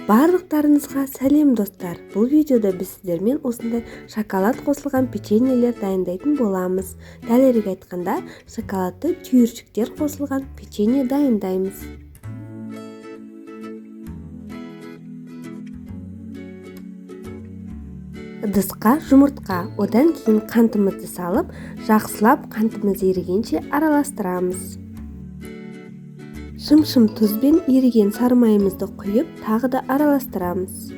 Барлықтарыңызға сәлем достар. Бұл видеода біз сіздермен осындай шоколад қосылған печеньелер дайындайтын боламыз. Дәлірек айтқанда, шоколадты түйіршіктер қосылған печенье дайындаймыз. Ыдысқа жұмыртқа, одан кейін қантымызды салып, жақсылап қантымыз ерігенше араластырамыз. Шым-шым тұз бен еріген сары майымызды құйып, тағы да араластырамыз.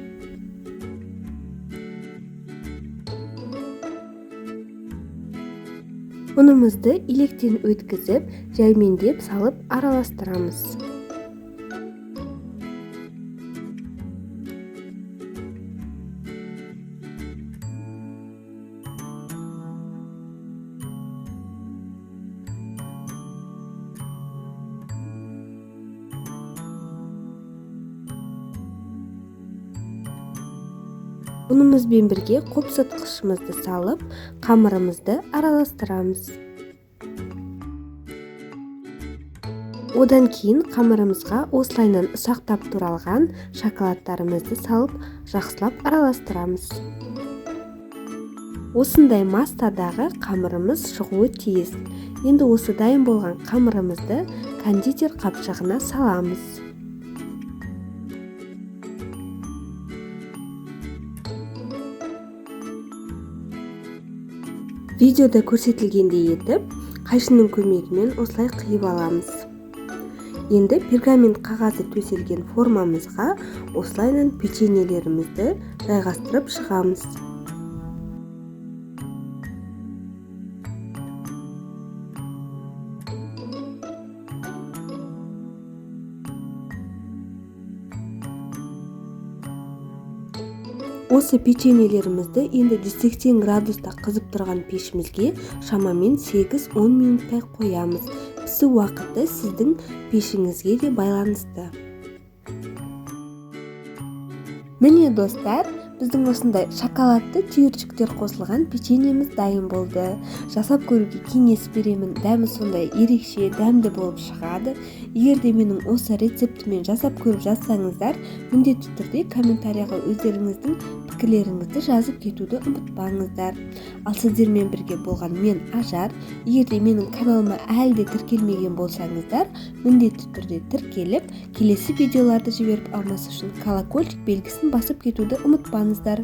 Ұнымызды илектен өткізіп, жәрмендеп салып араластырамыз. Ұнымызбен бірге қопсытқышымызды салып, қамырымызды араластырамыз. Одан кейін қамырымызға осылайынан ұсақтап туралған шоколадтарымызды салып, жақсылап араластырамыз. Осындай массадағы қамырымыз шығуы тиіс. Енді осы дайын болған қамырымызды кондитер қапшығына саламыз. Видеода көрсетілгендей етіп, қайшының көмегімен осылай қиып аламыз. Енді пергамент қағазы төселген формамызға осылайынан печеньелерімізді жайғастырып шығамыз. Осы печеньелерімізді енді 180 градуста қызып тұрған пешімізге шамамен 8-10 минуттай қоямыз. Пісу уақыты сіздің пешіңізге де байланысты. Міне достар, біздің осындай шоколадты түйіршіктер қосылған печеньеміз дайын болды. Жасап көруге кеңес беремін. Дәмі сондай ерекше, дәмді болып шығады. Егер де менің осы рецептімен жасап көріп жатсаңыздар, міндетті түрде комментарияға өздеріңіздің пікірлеріңізді жазып кетуді ұмытпаңыздар. Ал сіздермен бірге болған мен Ажар. Егер де менің каналыма әлі де тіркелмеген болсаңыздар, міндетті түрде тіркеліп, келесі видеоларды жіберіп алмас үшін колокольчик белгісін басып кетуді ұмытпаңыздар.